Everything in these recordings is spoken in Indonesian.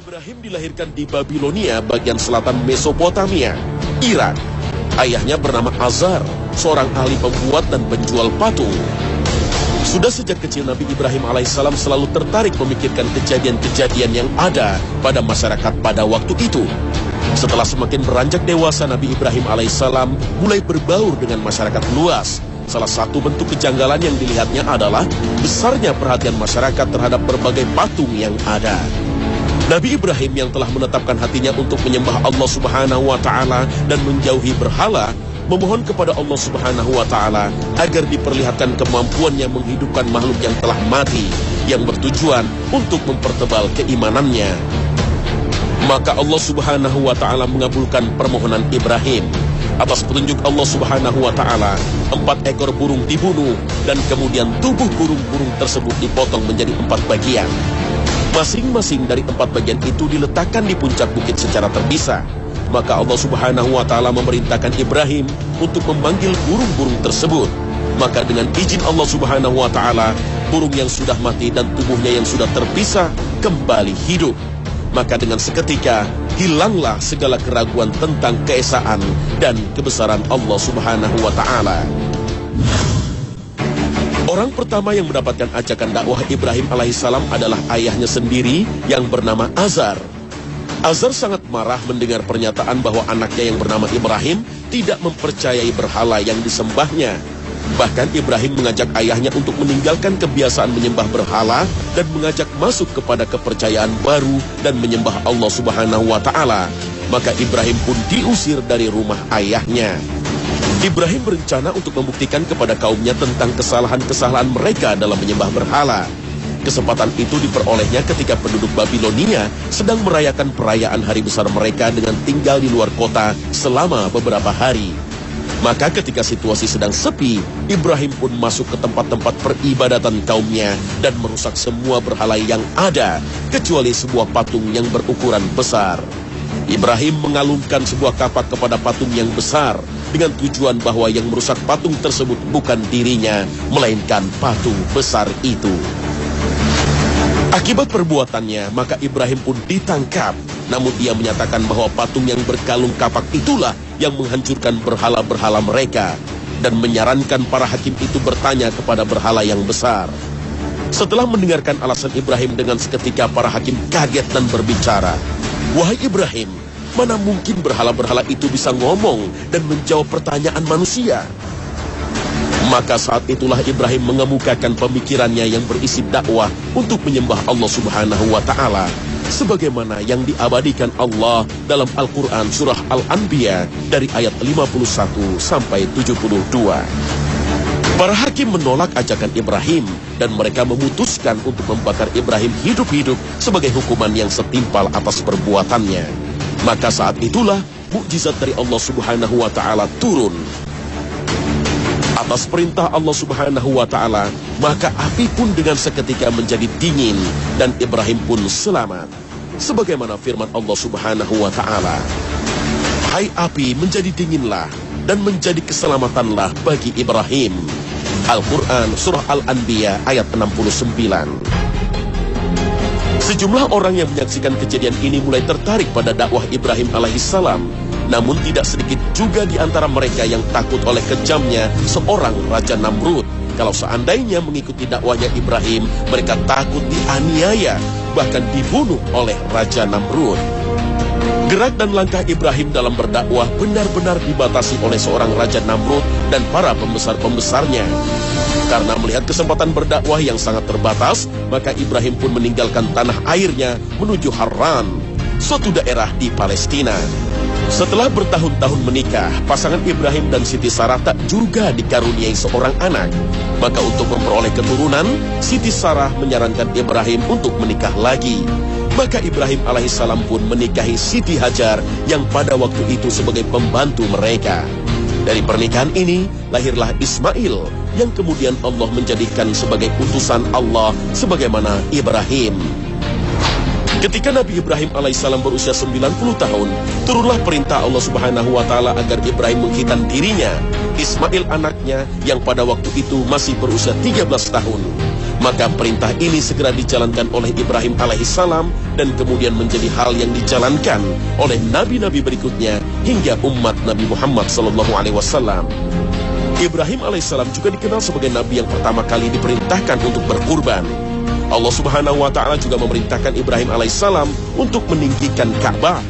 Ibrahim dilahirkan di Babilonia, bagian selatan Mesopotamia, Irak. Ayahnya bernama Azar, seorang ahli pembuat dan penjual patung. Sudah sejak kecil Nabi Ibrahim alaihissalam selalu tertarik memikirkan kejadian-kejadian yang ada pada masyarakat pada waktu itu. Setelah semakin beranjak dewasa, Nabi Ibrahim alaihissalam mulai berbaur dengan masyarakat luas. Salah satu bentuk kejanggalan yang dilihatnya adalah besarnya perhatian masyarakat terhadap berbagai patung yang ada. Nabi Ibrahim yang telah menetapkan hatinya untuk menyembah Allah Subhanahu wa Ta'ala dan menjauhi berhala, memohon kepada Allah Subhanahu wa Ta'ala agar diperlihatkan kemampuannya menghidupkan makhluk yang telah mati, yang bertujuan untuk mempertebal keimanannya. Maka Allah Subhanahu wa Ta'ala mengabulkan permohonan Ibrahim. Atas petunjuk Allah Subhanahu wa Ta'ala, 4 ekor burung dibunuh dan kemudian tubuh burung-burung tersebut dipotong menjadi 4 bagian. Masing-masing dari 4 bagian itu diletakkan di puncak bukit secara terpisah. Maka Allah Subhanahu wa Ta'ala memerintahkan Ibrahim untuk memanggil burung-burung tersebut. Maka dengan izin Allah Subhanahu wa Ta'ala, burung yang sudah mati dan tubuhnya yang sudah terpisah kembali hidup. Maka dengan seketika hilanglah segala keraguan tentang keesaan dan kebesaran Allah Subhanahu wa Ta'ala. Orang pertama yang mendapatkan ajakan dakwah Ibrahim alaihissalam adalah ayahnya sendiri yang bernama Azar. Azar sangat marah mendengar pernyataan bahwa anaknya yang bernama Ibrahim tidak mempercayai berhala yang disembahnya. Bahkan Ibrahim mengajak ayahnya untuk meninggalkan kebiasaan menyembah berhala dan mengajak masuk kepada kepercayaan baru dan menyembah Allah Subhanahu wa Ta'ala. Maka Ibrahim pun diusir dari rumah ayahnya. Ibrahim berencana untuk membuktikan kepada kaumnya tentang kesalahan-kesalahan mereka dalam menyembah berhala. Kesempatan itu diperolehnya ketika penduduk Babilonia sedang merayakan perayaan hari besar mereka dengan tinggal di luar kota selama beberapa hari. Maka ketika situasi sedang sepi, Ibrahim pun masuk ke tempat-tempat peribadatan kaumnya dan merusak semua berhala yang ada, kecuali sebuah patung yang berukuran besar. Ibrahim mengalungkan sebuah kapak kepada patung yang besar dengan tujuan bahwa yang merusak patung tersebut bukan dirinya, melainkan patung besar itu. Akibat perbuatannya, maka Ibrahim pun ditangkap. Namun ia menyatakan bahwa patung yang berkalung kapak itulah yang menghancurkan berhala-berhala mereka, dan menyarankan para hakim itu bertanya kepada berhala yang besar. Setelah mendengarkan alasan Ibrahim, dengan seketika para hakim kaget dan berbicara, "Wahai Ibrahim, mana mungkin berhala-berhala itu bisa ngomong dan menjawab pertanyaan manusia?" Maka saat itulah Ibrahim mengemukakan pemikirannya yang berisi dakwah untuk menyembah Allah Subhanahu wa Ta'ala, sebagaimana yang diabadikan Allah dalam Al-Quran surah Al-Anbiya dari ayat 51 sampai 72. Para hakim menolak ajakan Ibrahim dan mereka memutuskan untuk membakar Ibrahim hidup-hidup sebagai hukuman yang setimpal atas perbuatannya. Maka saat itulah mukjizat dari Allah Subhanahu wa Ta'ala turun. Atas perintah Allah Subhanahu wa Ta'ala, maka api pun dengan seketika menjadi dingin dan Ibrahim pun selamat. Sebagaimana firman Allah Subhanahu wa Ta'ala, "Hai api, menjadi dinginlah dan menjadi keselamatanlah bagi Ibrahim." Al-Quran surah Al-Anbiya ayat 69. Sejumlah orang yang menyaksikan kejadian ini mulai tertarik pada dakwah Ibrahim alaihissalam. Namun tidak sedikit juga di antara mereka yang takut oleh kejamnya seorang Raja Namrud. Kalau seandainya mengikuti dakwahnya Ibrahim, mereka takut dianiaya, bahkan dibunuh oleh Raja Namrud. Gerak dan langkah Ibrahim dalam berdakwah benar-benar dibatasi oleh seorang Raja Namrud dan para pembesar-pembesarnya. Karena melihat kesempatan berdakwah yang sangat terbatas, maka Ibrahim pun meninggalkan tanah airnya menuju Harran, suatu daerah di Palestina. Setelah bertahun-tahun menikah, pasangan Ibrahim dan Siti Sarah tak juga dikaruniai seorang anak. Maka untuk memperoleh keturunan, Siti Sarah menyarankan Ibrahim untuk menikah lagi. Maka Ibrahim alaihissalam pun menikahi Siti Hajar yang pada waktu itu sebagai pembantu mereka. Dari pernikahan ini, lahirlah Ismail yang kemudian Allah menjadikan sebagai utusan Allah sebagaimana Ibrahim. Ketika Nabi Ibrahim alaihissalam berusia 90 tahun, turunlah perintah Allah Subhanahu wa Ta'ala agar Ibrahim menghitan dirinya, Ismail anaknya yang pada waktu itu masih berusia 13 tahun. Maka perintah ini segera dijalankan oleh Ibrahim alaihissalam dan kemudian menjadi hal yang dijalankan oleh nabi-nabi berikutnya hingga umat Nabi Muhammad SAW. Ibrahim alaihissalam juga dikenal sebagai nabi yang pertama kali diperintahkan untuk berkurban. Allah Subhanahu wa Ta'ala juga memerintahkan Ibrahim alaihissalam untuk meninggikan Ka'bah.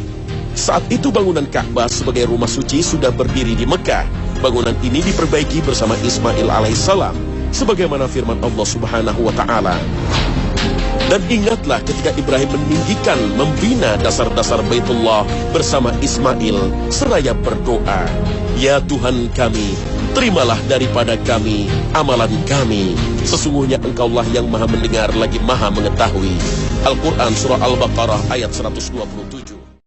Saat itu bangunan Ka'bah sebagai rumah suci sudah berdiri di Mekah. Bangunan ini diperbaiki bersama Ismail alaihissalam, sebagaimana firman Allah Subhanahu wa Ta'ala. Dan ingatlah ketika Ibrahim meninggikan, membina dasar-dasar Baitullah bersama Ismail, seraya berdoa, "Ya Tuhan kami, terimalah daripada kami amalan kami. Sesungguhnya Engkaulah yang maha mendengar lagi maha mengetahui." Al-Quran Surah Al-Baqarah ayat 127.